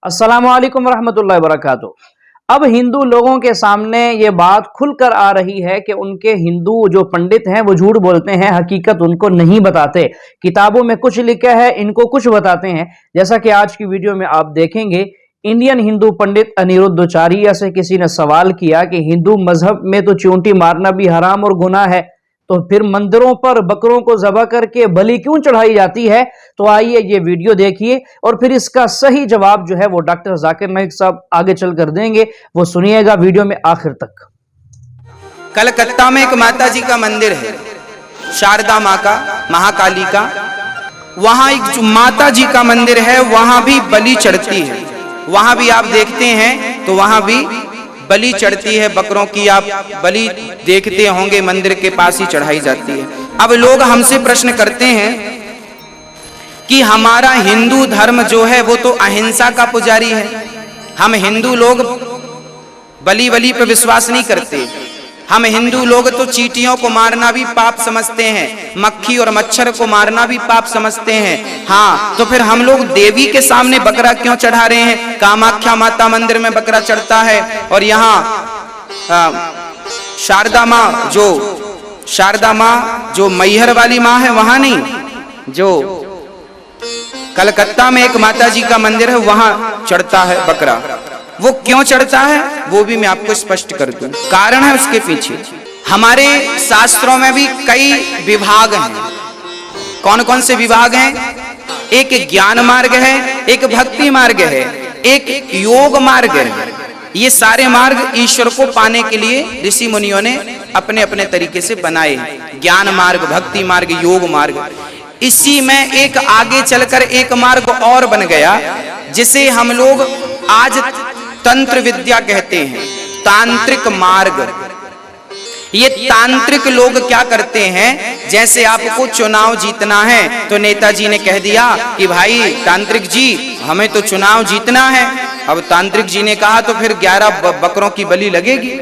अस्सलामुअलैकुम रहमतुल्लाहि वबरकातुहू। अब हिंदू लोगों के सामने ये बात खुलकर आ रही है कि उनके हिंदू जो पंडित हैं वो झूठ बोलते हैं, हकीकत उनको नहीं बताते। किताबों में कुछ लिखा है, इनको कुछ बताते हैं। जैसा कि आज की वीडियो में आप देखेंगे, इंडियन हिंदू पंडित अनिरुद्धाचार्य से किसी ने सवाल किया कि हिंदू मजहब में तो चूंटी मारना भी हराम और गुनाह है, तो फिर मंदिरों पर बकरों को ज़बह करके बलि क्यों चढ़ाई जाती है? तो आइए ये वीडियो देखिए और फिर इसका सही जवाब जो है वो डॉक्टर जाकिर नाइक साहब आगे चलकर देंगे। वो सुनिएगा वीडियो में आखिर तक। कलकत्ता में एक माता जी का मंदिर है, शारदा माँ का, महाकाली का। वहां एक जो माता जी का मंदिर है वहां भी बलि चढ़ती है। वहां भी आप देखते हैं तो वहां भी बलि चढ़ती है, बकरों की आप बलि देखते होंगे, मंदिर के पास ही चढ़ाई जाती है। अब लोग हमसे प्रश्न करते हैं कि हमारा हिंदू धर्म जो है वो तो अहिंसा का पुजारी है, हम हिंदू लोग बलि पे विश्वास नहीं करते। हम हिंदू लोग तो चींटियों को मारना भी पाप समझते हैं, मक्खी और मच्छर को मारना भी पाप समझते हैं। हाँ, तो फिर हम लोग देवी के सामने बकरा क्यों चढ़ा रहे हैं? कामाख्या माता मंदिर में बकरा चढ़ता है और यहाँ शारदा माँ जो मैहर वाली माँ है वहां नहीं, जो कलकत्ता में एक माता जी का मंदिर है वहां चढ़ता है बकरा। वो क्यों चढ़ता है वो भी मैं आपको स्पष्ट कर दूं। कारण है उसके पीछे। हमारे शास्त्रों में भी कई विभाग हैं। कौन कौन से विभाग हैं? एक ज्ञान मार्ग है, एक भक्ति मार्ग है, एक योग मार्ग है। ये सारे मार्ग ईश्वर को पाने के लिए ऋषि मुनियों ने अपने अपने तरीके से बनाए। ज्ञान मार्ग, भक्ति मार्ग, योग मार्ग। इसी में एक आगे चलकर एक मार्ग और बन गया जिसे हम लोग आज तंत्र विद्या कहते हैं, तांत्रिक मार्ग। ये तांत्रिक लोग क्या करते हैं, जैसे आपको चुनाव जीतना है तो नेताजी ने कह दिया कि भाई तांत्रिक जी हमें तो चुनाव जीतना है। अब तांत्रिक जी ने कहा तो फिर 11 बकरों की बलि लगेगी।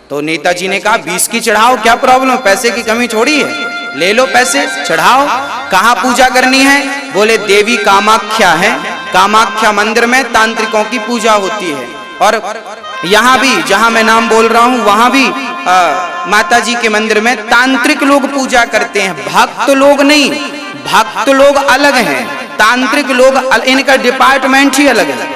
तो नेताजी ने कहा 20 की चढ़ाओ, क्या प्रॉब्लम, पैसे की कमी थोड़ी है, ले लो पैसे, चढ़ाओ। कहाँ पूजा करनी है? बोले देवी कामाख्या है, कामाख्या मंदिर में तांत्रिकों की पूजा होती है। और यहाँ भी जहां मैं नाम बोल रहा हूं वहां भी माता जी के मंदिर में तांत्रिक लोग पूजा करते हैं, भक्त लोग नहीं। भक्त लोग अलग हैं, तांत्रिक लोग इनका डिपार्टमेंट ही अलग है।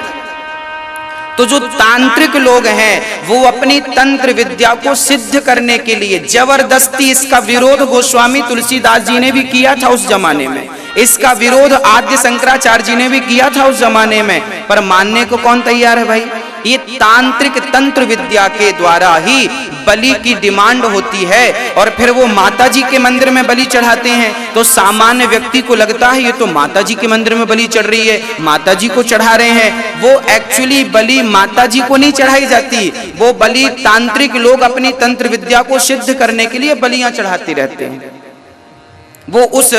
तो जो तांत्रिक लोग हैं वो अपनी तंत्र विद्या को सिद्ध करने के लिए जबरदस्ती, इसका विरोध गोस्वामी तुलसीदास जी ने भी किया था उस जमाने में, इसका विरोध आद्य शंकराचार्य जी ने भी किया था उस जमाने में, पर मानने को कौन तैयार है भाई? ये तांत्रिक तंत्र विद्या के द्वारा ही बलि की डिमांड होती है और फिर वो माता जी के मंदिर में बलि चढ़ाते हैं। तो सामान्य व्यक्ति को लगता है ये तो माता जी के मंदिर में बलि चढ़ रही है, माता जी को चढ़ा रहे हैं। वो एक्चुअली बलि माता जी को नहीं चढ़ाई जाती, वो बलि तांत्रिक लोग अपनी तंत्र विद्या को सिद्ध करने के लिए बलियां चढ़ाते रहते हैं। वो उस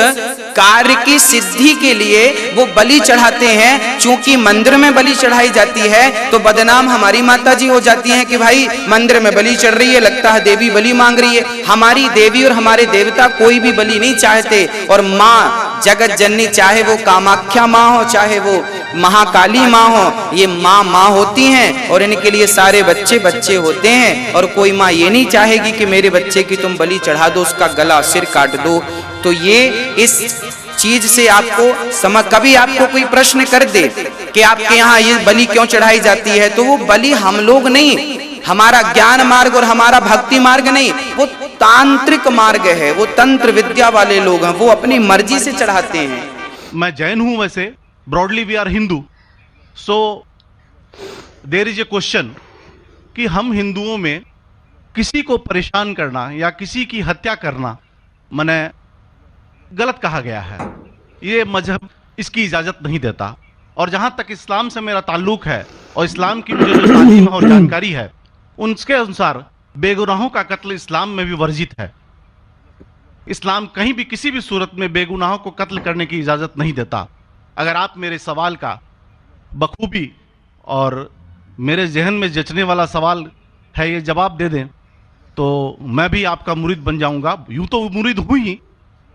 कार्य की सिद्धि के लिए वो बलि चढ़ाते हैं। चूंकि मंदिर में बलि चढ़ाई जाती है तो बदनाम हमारी माता जी हो जाती हैं कि भाई मंदिर में बलि चढ़ रही है, लगता है देवी बलि मांग रही है। हमारी देवी और हमारे देवता कोई भी बलि नहीं चाहते। और माँ जगत जननी, चाहे वो कामाख्या माँ हो, चाहे वो महाकाली माँ हो, ये माँ होती हैं और इनके लिए सारे बच्चे होते हैं। और कोई माँ ये नहीं चाहेगी कि मेरे बच्चे की तुम बलि चढ़ा दो, उसका गला सिर काट दो। तो ये इस चीज से आपको कभी आपको कोई प्रश्न कर दे कि आपके यहाँ ये बलि क्यों चढ़ाई जाती है, तो वो बलि हम लोग नहीं, हमारा ज्ञान मार्ग और हमारा भक्ति मार्ग नहीं, वो तांत्रिक मार्ग है, वो तंत्र विद्या वाले लोग हैं, वो अपनी मर्जी से चढ़ाते हैं। मैं जैन हूं, वैसे broadly we are Hindu. So there is a question कि हम हिंदुओं में किसी को परेशान करना या किसी की हत्या करना मने गलत कहा गया है। ये मजहब इसकी इजाजत नहीं देता। और जहां तक इस्लाम से मेरा ताल्लुक है और इस्लाम की मुझे जो तालीम और जानकारी है, उनके अनुसार बेगुनाहों का कत्ल इस्लाम में भी वर्जित है। इस्लाम कहीं भी किसी भी सूरत में बेगुनाहों को कत्ल करने की इजाजत नहीं देता। अगर आप मेरे सवाल का बखूबी और मेरे जहन में जचने वाला सवाल है ये जवाब दे दें तो मैं भी आपका मुरीद बन जाऊंगा। यूं तो मुरीद हुई ही,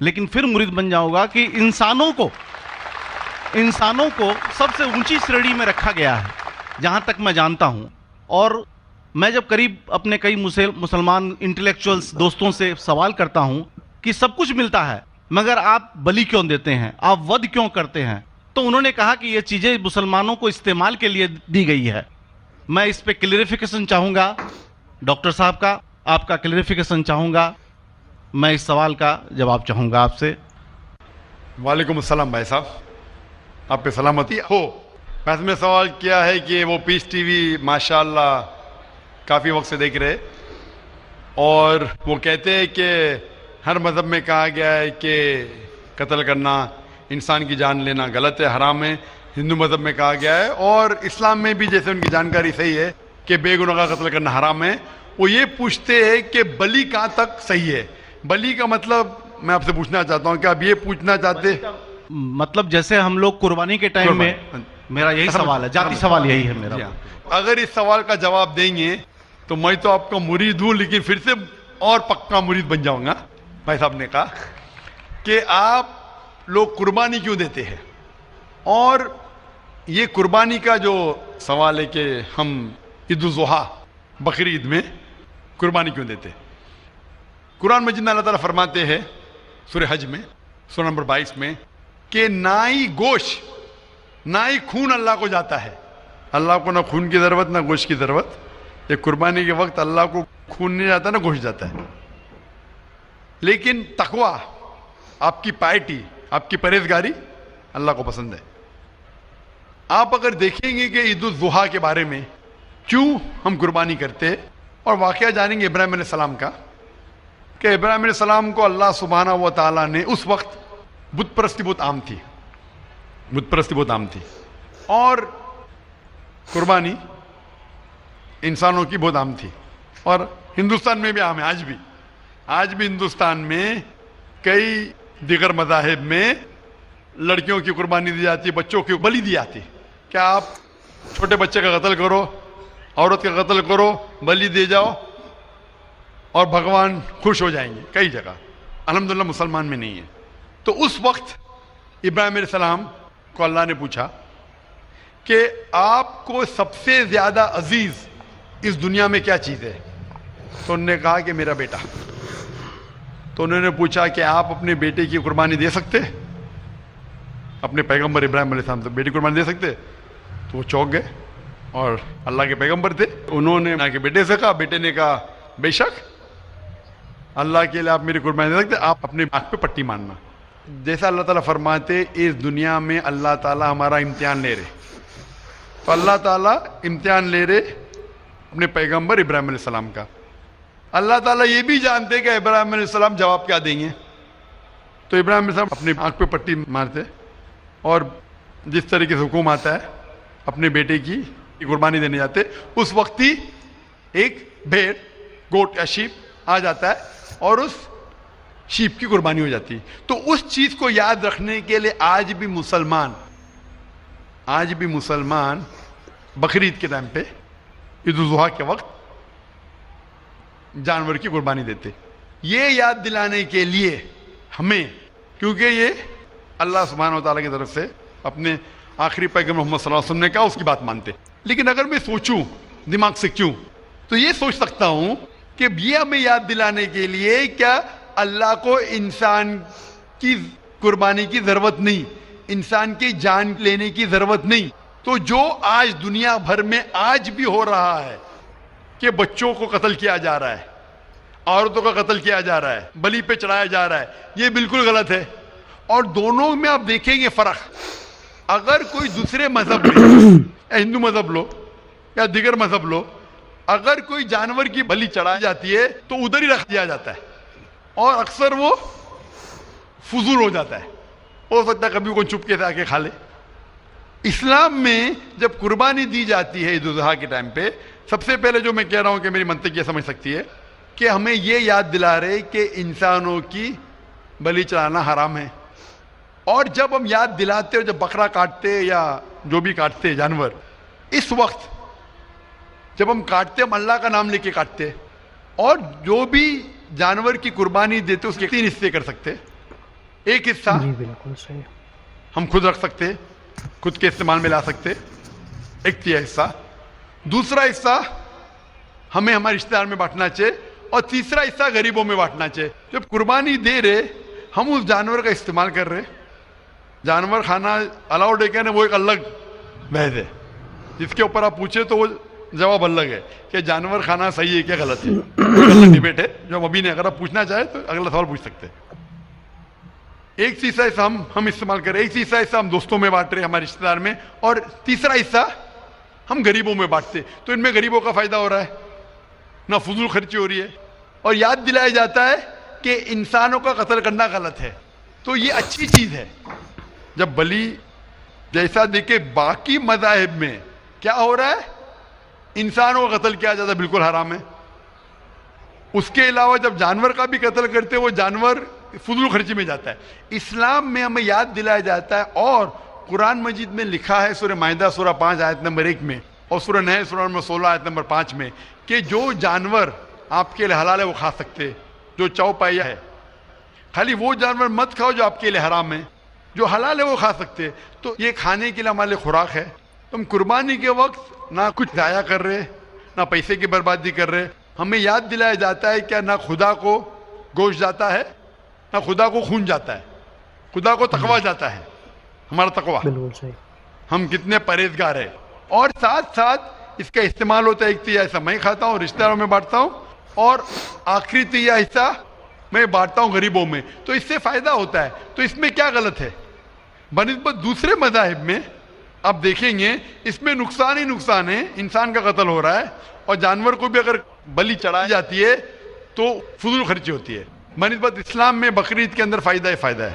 लेकिन फिर मुरीद बन जाऊंगा कि इंसानों को इंसानों को सबसे ऊंची श्रेणी में रखा गया है, जहां तक मैं जानता हूं। और मैं जब करीब अपने कई मुसलमान इंटेलेक्चुअल्स दोस्तों से सवाल करता हूं कि सब कुछ मिलता है मगर आप बलि क्यों देते हैं, आप वध क्यों करते हैं, तो उन्होंने कहा कि ये चीजें मुसलमानों को इस्तेमाल के लिए दी गई है। मैं इस पे क्लियरिफिकेशन चाहूंगा डॉक्टर साहब का, आपका क्लियरिफिकेशन चाहूंगा, मैं इस सवाल का जवाब चाहूंगा आपसे। वालेकुम अस्सलाम भाई साहब, आप पे सलामती हो। वैसे में सवाल किया है कि वो पीस टीवी माशाल्लाह काफ़ी वक्त से देख रहे, और वो कहते हैं कि हर मज़हब में कहा गया है कि कत्ल करना, इंसान की जान लेना गलत है, हराम है। हिंदू मज़हब में कहा गया है और इस्लाम में भी, जैसे उनकी जानकारी सही है, कि बेगुनाह का कत्ल करना हराम है। वो ये पूछते हैं कि बलि कहाँ तक सही है। बलि का मतलब मैं आपसे पूछना चाहता हूँ कि आप ये पूछना चाहते, मतलब जैसे हम लोग कुर्बानी के टाइम में, मेरा यही सवाल है, जाती सवाल यही है मेरा। अगर इस सवाल का जवाब देंगे तो मैं तो आपका मुरीद हूँ, लेकिन फिर से और पक्का मुरीद बन जाऊंगा। भाई साहब ने कहा कि आप लोग कुर्बानी क्यों देते हैं, और ये कुर्बानी का जो सवाल है कि हम ईद उल ज़ुहा बकरी ईद में कुर्बानी क्यों देते हैं। कुरान मजीद में अल्लाह ताला फरमाते हैं सूरह हज में सूरह नंबर 22 में कि ना ही गोश्त ना ही खून अल्लाह को जाता है। अल्लाह को ना खून की ज़रूरत ना गोश्त की ज़रूरत। ये कुर्बानी के वक्त अल्लाह को खून नहीं जाता ना गोश्त जाता है। लेकिन तकवा, आपकी पायटी, आपकी परहेजगारी अल्लाह को पसंद है। आप अगर देखेंगे कि ईद उल ज़ुहा के बारे में क्यों हम कुर्बानी करते हैं, और वाक़या जानेंगे इब्राहिम अलैहिस्सलाम का, कि इब्राहिम अलैहिस्सलाम को अल्लाह सुब्हानहू व तआला ने, उस वक्त बुत परस्ती बहुत आम थी, बुत परस्ती बहुत आम थी, और कुर्बानी इंसानों की बहुत आम थी, और हिंदुस्तान में भी आम है। आज भी हिंदुस्तान में कई दिगर मज़ाहिब में लड़कियों की कुर्बानी दी जाती है, बच्चों की बलि दी जाती है। क्या आप छोटे बच्चे का कत्ल करो, औरत का कत्ल करो, बलि दे जाओ और भगवान खुश हो जाएंगे। कई जगह अल्हम्दुलिल्लाह मुसलमान में नहीं है। तो उस वक्त इब्राहिम अलैहिस्सलाम को अल्लाह ने पूछा कि आपको सबसे ज़्यादा अजीज़ इस दुनिया में क्या चीज़ है, तो उन्होंने कहा कि मेरा बेटा। तो उन्होंने पूछा कि आप अपने बेटे की कुर्बानी दे सकते, अपने पैगंबर इब्राहिम अलैहिस्सलाम से बेटी कुर्बानी दे सकते। तो वो चौंक गए, और अल्लाह के पैगंबर थे, उन्होंने ना कि बेटे से कहा, बेटे ने कहा बेशक अल्लाह के लिए आप मेरी कुर्बानी दे सकते, आप अपने आँख पे पट्टी मारना। जैसा अल्लाह ताला फरमाते, इस दुनिया में अल्लाह ताला हमारा इम्तिहान ले रहे, तो अल्लाह ताला इम्तिहान ले रहे अपने पैगंबर इब्राहिम अलैहिस्सलाम का। अल्लाह ताला ये भी जानते कि इब्राहिम अलैहिस्सलाम जवाब क्या देंगे। तो इब्राहिम अलैहिस्सलाम अपने आँख पे पट्टी मारते, और जिस तरीके से हुक्म आता है अपने बेटे की कुर्बानी देने जाते, उस वक्त ही एक भेड़, गोट या शीप आ जाता है और उस शीप की कुर्बानी हो जाती है। तो उस चीज को याद रखने के लिए आज भी मुसलमान बकरीद के टाइम पे, ईद उल ज़ुहा के वक्त जानवर की कुर्बानी देते, ये याद दिलाने के लिए हमें, क्योंकि ये अल्लाह सुब्हानहू व तआला की तरफ से अपने आखिरी पैगंबर मोहम्मद सल्लल्लाहु अलैहि वसल्लम ने कहा, उसकी बात मानते। लेकिन अगर मैं सोचूं दिमाग से क्यों, तो ये सोच सकता हूं कि ये हमें याद दिलाने के लिए क्या अल्लाह को इंसान की कुर्बानी की जरूरत नहीं, इंसान की जान लेने की जरूरत नहीं। तो जो आज दुनिया भर में आज भी हो रहा है कि बच्चों को कत्ल किया जा रहा है, औरतों का कत्ल किया जा रहा है, बलि पे चढ़ाया जा रहा है, ये बिल्कुल गलत है। और दोनों में आप देखेंगे फर्क। अगर कोई दूसरे मजहब में, हिंदू मजहब लो या दिगर मजहब लो, अगर कोई जानवर की बलि चढ़ाई जाती है तो उधर ही रख दिया जाता है, और अक्सर वो फजूल हो जाता है। हो सकता है कभी कोई चुपके से आके खा ले। इस्लाम में जब कुर्बानी दी जाती है ईद उल ज़ुहा के टाइम पे, सबसे पहले जो मैं कह रहा हूं कि मेरी मंतक ये समझ सकती है कि हमें ये याद दिला रहे कि इंसानों की बलि चढ़ाना हराम है। और जब हम याद दिलाते हैं, जब बकरा काटते या जो भी काटते जानवर, इस वक्त जब हम काटते, हम अल्लाह का नाम लेके काटते, और जो भी जानवर की कुर्बानी देते उसके 3 हिस्से कर सकते। एक हिस्सा जी बिल्कुल सही, हम खुद रख सकते, खुद के इस्तेमाल में ला सकते, एक तिहाई हिस्सा। दूसरा हिस्सा हमें हमारे रिश्तेदार में बांटना चाहिए, और तीसरा हिस्सा गरीबों में बांटना चाहिए। जब कुर्बानी दे रहे हम उस जानवर का इस्तेमाल कर रहे, जानवर खाना अलाउड है क्या ना, वो एक अलग बहस है जिसके ऊपर आप पूछे तो वो जवाब अलग है कि जानवर खाना सही है क्या गलत है, अलग डिबेट है जो हम अभी नहीं, अगर आप पूछना चाहे तो अगला सवाल पूछ सकते हैं। एक तीसरा हिस्सा हम इस्तेमाल कर रहे, एक तीसरा हिस्सा हम दोस्तों में बांट रहे हमारे रिश्तेदार में, और तीसरा हिस्सा हम गरीबों में बांटते, तो इनमें गरीबों का फायदा हो रहा है, ना फजूल खर्ची हो रही है, और याद दिलाया जाता है कि इंसानों का कत्ल करना गलत है। तो ये अच्छी चीज है। जब बलि जैसा देखे बाकी मज़ाहिब में क्या हो रहा है, इंसानों का कत्ल किया जाता है, बिल्कुल हराम है। उसके अलावा जब जानवर का भी कत्ल करते वो जानवर फजूल खर्ची में जाता है। इस्लाम में हमें याद दिलाया जाता है, और कुरान मजीद में लिखा है सूरह माइदा सूरह 5 आयत नंबर 1 में, और सूरह नहल सूरह नंबर 16 आयत नंबर 5 में, कि जो जानवर आपके लिए हलाल है वो खा सकते, जो चौपाया है। खाली वो जानवर मत खाओ जो आपके लिए हराम है, जो हलाल है वो खा सकते। तो ये खाने के लिए हमारे लिए खुराक है। तुम कुर्बानी के वक्त ना कुछ जाया कर रहे, ना पैसे की बर्बादी कर रहे। हमें याद दिलाया जाता है क्या ना खुदा को गोश्त जाता है, ना खुदा को खून जाता है, खुदा को तकवा जाता है, हमारा तकवा। बिल्कुल सही। हम कितने परहेजगार हैं। और साथ साथ इसका इस्तेमाल होता है, एक तिहाई हिस्सा मैं खाता हूँ, रिश्तेदारों में बांटता हूँ, और आखिरी तिहाई हिस्सा मैं बांटता हूँ गरीबों में, तो इससे फायदा होता है। तो इसमें क्या गलत है? बनिस्बत दूसरे मज़ाहिब में आप देखेंगे इसमें नुकसान ही नुकसान है, इंसान का कत्ल हो रहा है, और जानवर को भी अगर बलि चढ़ाई जाती है तो फजूल खर्ची होती है। बनिस्बत इस्लाम में बकरीद के अंदर फायदा ही फायदा है।